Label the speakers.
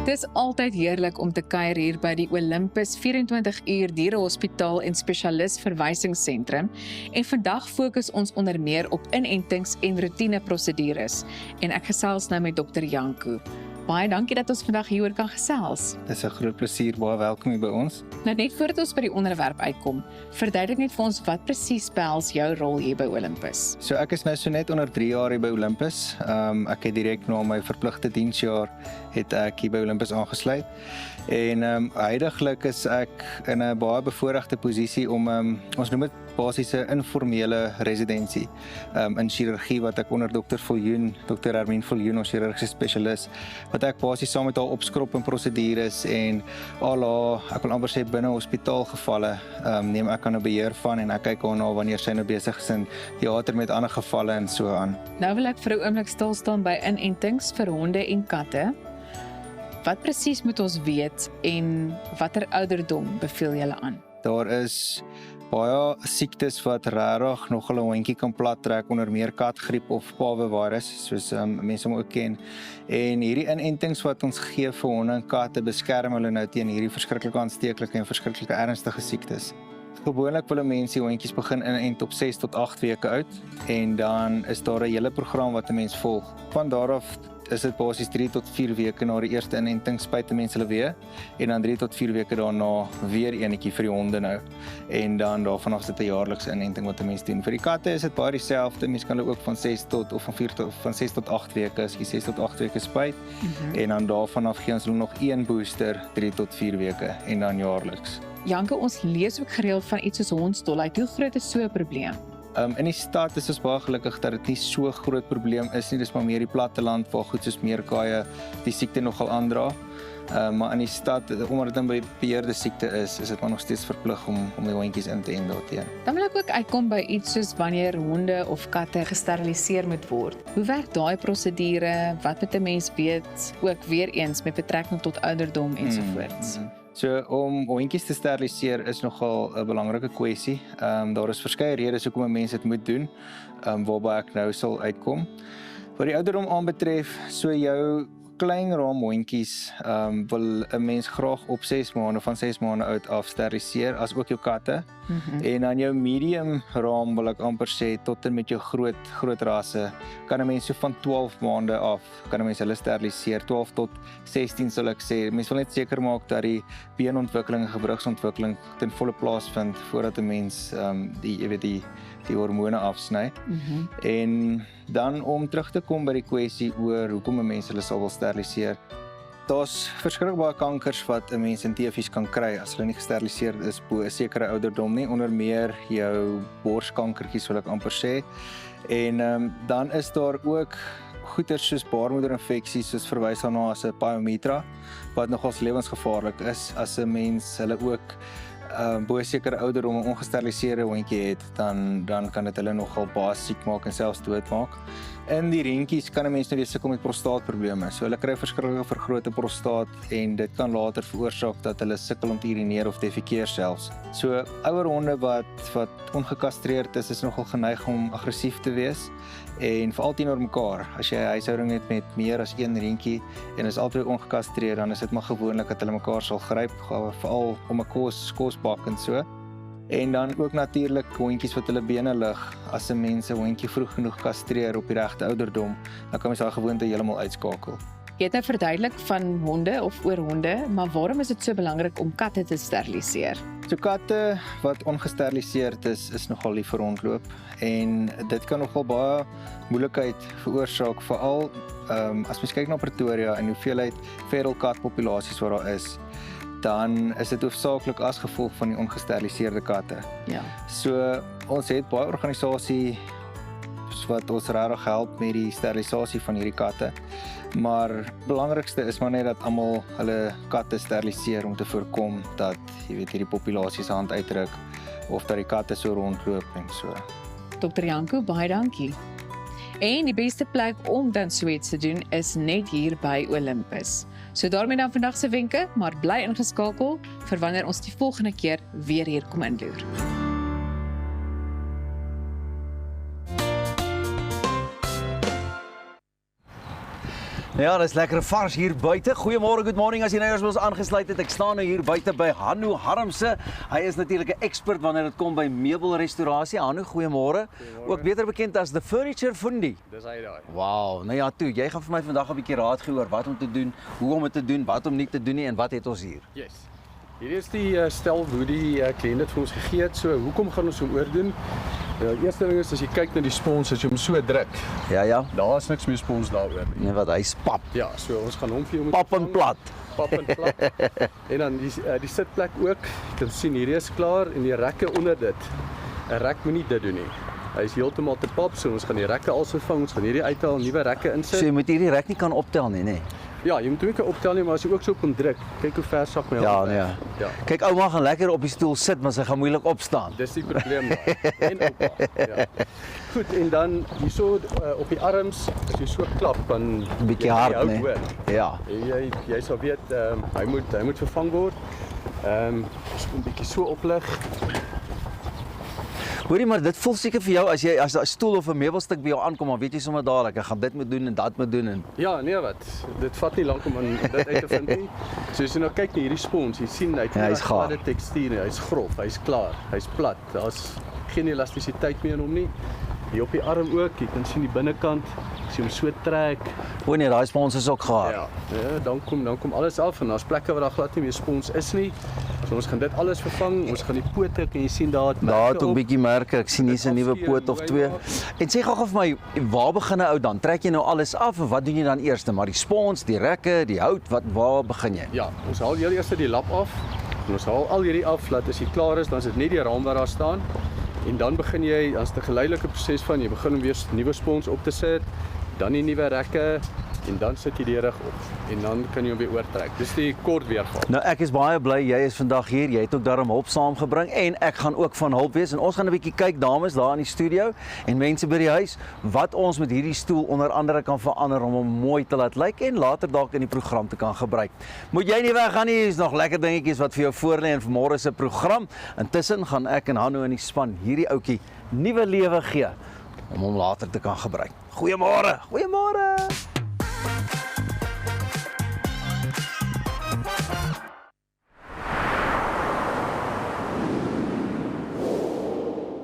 Speaker 1: Dis altyd heerlik om te kuier hier by die Olympus 24 uur dierehospitaal en spesialis verwysingsentrum en vandag fokus ons onder meer op inentings en roetine prosedures en ek gesels nou met Dr. Janko. Baie dankie dat ons vandag hieroor kan gesels.
Speaker 2: Dis 'n groot plesier, baie welkom hier by ons.
Speaker 1: Nou net voordat ons by die onderwerp uitkom, verduidelik net vir ons wat presies behels jou rol hier by Olympus.
Speaker 2: So ek is nou so net onder 3 jaar hier by Olympus. Ek het direk na my verpligte diensjaar het ek hier by Olympus aangesluit. En huidiglik is ek in 'n baie bevoordeelde posisie om ons noem dit basiese informele residensie in chirurgie wat ek onder Dr. Hermine Viljoen, ons chirurgiese spesialis, wat ek basies saam met haar opskrop in prosedures en ek wil amper sê binne hospitaalgevalle neem ek aan 'n beheer van en ek kyk na wanneer sy nou besig is in teater met ander gevalle en so aan.
Speaker 1: Nou wil ek vir 'n oomblik stil staan by inentings vir honde en katte. Wat presies moet ons weet en watter ouderdom beveel julle aan?
Speaker 2: Daar is baie siektes wat regtig nog 'n hondjie kan plat trek, onder meer katgriep of parvovirus, soos mense hom ook ken. En hierdie inentings wat ons gee vir honde en katte beskerm hulle nou teen hierdie verskriklike aansteeklike en verskriklike ernstige siektes. Gewoonlik wil mense hondjies begin inent op 6 tot 8 weke oud en dan is daar 'n hele program wat 'n mens volg. Van daar af is dit basies 3 tot 4 weke na die eerste inenting spuit mense hulle weer en dan 3 tot 4 weke daarna weer eenetjie vir die honde nou. En dan daarvan af is dit 'n jaarlikse inenting wat 'n mens doen. Vir die katte is dit baie dieselfde. Mense kan hulle ook van 6 tot 8 weke, 6 tot 8 weke spuit. En dan daarvan af gee ons hulle nog 1 booster 3 tot 4 weke en dan jaarliks.
Speaker 1: Janko, ons lees ook gereeld van iets soos hondsdolheid. Hoe groot is so 'n probleem?
Speaker 2: In die stad is ons baie gelukkig dat dit nie so groot probleem is nie. Dis maar meer die platteland waar goed soos meerkaaie die siekte nogal aandra. Maar in die stad, omdat dit 'n beheerde siekte is dit maar nog steeds verplig om die hondjies in te ent daarteen.
Speaker 1: Dan wil ek ook uitkom by iets soos wanneer honde of katte gesteriliseer moet word. Hoe werk daai prosedure? Wat moet 'n mens weet? Ook weer eens met betrekking tot ouderdom ensovoorts.
Speaker 2: So om hondjies te steriliseer is nogal 'n belangrike kwessie. Daar is verskeie redes hoekom 'n mens dit moet doen, waarby ek nou sal uitkom. Wat die ouderdom aanbetref, so jou klein raam hondjies wil 'n mens graag op 6 maande, van 6 maande oud af steriliseer, as ook jou katte. En dan jou medium raam wil ek amper sê tot en met jou groot rasse kan 'n mens so van 12 maande af kan 'n mens hulle steriliseer. 12 tot 16 sal ek sê. Mens wil net seker maak dat die beenontwikkeling en gewrigsontwikkeling ten volle plaasvind voordat 'n mens die hormone afsny. En dan om terug te kom by die kwessie oor hoekom 'n mens hulle sal wil steriliseer. Daar's verskriklik baie kankers wat 'n mens in teefies kan kry as hulle nie gesteriliseer is bo 'n sekere ouderdom nie, onder meer jou borskankertjies wil ek amper sê. En dan is daar ook goeters soos baarmoederinfeksies, soos verwys daarna as 'n pyometra, wat nogals lewensgevaarlik is as 'n mens hulle ook bo 'n sekere ouderdom 'n ongesteriliseerde hondjie het, dan kan dit hulle nogal baie siek maak en selfs doodmaak. In die reentjies kan 'n mens nou weer sukkel met prostaatprobleme. So hulle kry verskriklike vergrote prostaat en dit kan later veroorsaak dat hulle sukkel om te urineer of defekeer selfs. So ouer honde wat ongekastreerd is nogal geneig om aggressief te wees en veral teenoor mekaar. As jy 'n huishouding het met meer as 1 reentjie en is albei ongekastreerd, dan is dit maar gewoonlik dat hulle mekaar sal gryp, veral om 'n kosbak en so. En dan ook natuurlik hondjies wat hulle bene lig. As 'n mens 'n hondjie vroeg genoeg kastreer op die regte ouderdom, dan kan mens daai gewoonte heeltemal uitskakel.
Speaker 1: Jy het nou verduidelik van honde of oor honde, maar waarom is dit so belangrik om katte te steriliseer?
Speaker 2: So katte wat ongesteriliseerd is nogal lief vir rondloop en dit kan nogal baie moeilikheid veroorsaak, veral as mens kyk na Pretoria en hoeveelheid feral kat populasies wat daar is. Dan is dit hoofsaaklik as gevolg van die ongesteriliseerde katte.
Speaker 1: Ja.
Speaker 2: So ons het baie organisasies wat ons regtig help met die sterilisasie van hierdie katte. Maar belangrikste is maar net dat almal hulle katte steriliseer om te voorkom dat hierdie populasie se hand uitdruk of dat die katte so rondloop en so.
Speaker 1: Dr. Janko, baie dankie. En die beste plek om dan so iets te doen is net hier by Olympus. So daarmee dan vandag se wenke, maar bly ingeskakel vir wanneer ons die volgende keer weer hier kom inloer.
Speaker 3: Ja, dis lekker vars hier buite. Goeiemôre, good morning as jy nou eers ons aangesluit het. Ek staan nou hier buite by Hanno Harmse. Hy is natuurlik 'n ekspert wanneer dit kom by meubelrestaurasie. Hanno, goeiemôre. Ook beter bekend as the Furniture Fundi.
Speaker 4: Dis hy daai.
Speaker 3: Wow, nou ja, toe, jy gaan vir my vandag 'n bietjie raad gee oor wat om te doen, hoe om dit te doen, wat om nie te doen nie en wat het ons hier?
Speaker 4: Yes. Hier is die stel hoe die kliënt dit vir ons gegee het. So, hoekom gaan ons hom oordoen? Die eerste ding is as jy kyk na die spons, as jy hom so druk,
Speaker 3: Ja.
Speaker 4: daar is niks meer spons daaroor nie.
Speaker 3: Nee, wat hy's pap.
Speaker 4: Ja, so ons gaan hom vir jou moet
Speaker 3: Pap en
Speaker 4: vang.
Speaker 3: plat.
Speaker 4: Pap en plat. En dan die sitplek ook. Jy kan sien hierdie is klaar en die rekke onder dit. 'n Rek moenie dit doen nie. Hy is heeltemal te pap, so ons gaan die rekke als vervang. Ons gaan hierdie uithaal, nuwe rekke
Speaker 3: So
Speaker 4: insit.
Speaker 3: jy moet hierdie rek nie kan optel nie, nê?
Speaker 4: Ja, jy moet hom nie kan optel nie, maar as jy ook so op hom druk, kyk hoe ver sak my
Speaker 3: Ja,
Speaker 4: hand
Speaker 3: nee.
Speaker 4: weg. Ja.
Speaker 3: Kyk, ouma gaan lekker op die stoel sit, maar sy gaan moeilik opstaan.
Speaker 4: Dis die probleem daar. En oupa. Ja. Goed, en dan hierso op die arms, as jy so klap, dan
Speaker 3: 'n bietjie hard,
Speaker 4: hout
Speaker 3: nê?
Speaker 4: hoor.
Speaker 3: Ja.
Speaker 4: En jy sal weet, hy moet vervang word. Ons moet 'n bietjie so oplig.
Speaker 3: Hoorie, maar dit voel seker vir jou as 'n stoel of 'n meubelstuk by jou aankom, dan weet jy sommer dadelik, ek gaan dit moet doen en dat moet doen en
Speaker 4: Ja, nee wat. Dit vat nie lank om dit uit te vind nie. So as jy nou kyk na hierdie spons, jy sien hy het
Speaker 3: Ja, hy's gaar.
Speaker 4: gladde tekstuur, hy's grof, hy's klaar, hy's plat. Daar's geen elastisiteit meer in hom nie. Hier op die arm ook, jy kan sien die binnekant, as jy hom so trek.
Speaker 3: o nee, daai spons is ook gaar.
Speaker 4: Ja, dan kom alles af en daar's plekke waar daar glad nie meer spons is nie. So ons gaan dit alles vervang. Ons gaan die pote, kan jy sien daar het
Speaker 3: Daar het
Speaker 4: merke
Speaker 3: ook 'n
Speaker 4: op.
Speaker 3: bietjie merke. Ek sien hier's 'n nuwe
Speaker 4: afskeer,
Speaker 3: poot of
Speaker 4: mooi
Speaker 3: 2.
Speaker 4: maak.
Speaker 3: En sê gou vir my, waar begin 'n ou dan? Trek jy nou alles af of wat doen jy dan eers? Maar die spons, die rekke, die hout, waar begin jy?
Speaker 4: Ja, ons haal heel eers die lap af. En ons haal al hierdie af, laat as jy klaar is, dan is dit net die raam wat daar staan. En dan begin jy, as 'n geleidelike proses van jy begin om weer nuwe spons op te sit, dan die nuwe rekke en dan sit jy die rig op en dan kan jy hom weer oortrek. Dis die kort weergawe.
Speaker 3: Nou ek is baie bly jy is vandag hier. Jy het ook daarom hulp saamgebring en ek gaan ook van hulp wees en ons gaan 'n bietjie kyk dames daar in die studio en mense by die huis wat ons met hierdie stoel onder andere kan verander om hom mooi te laat lyk en later dalk in die program te kan gebruik. Moet jy nie weggaan nie, hier's nog lekker dingetjies wat vir jou voorlê in vanmôre se program. Intussen gaan ek en Hanno in die span hierdie ouetjie nuwe lewe gee om hom later te kan gebruik. Goeiemôre. Goeiemôre.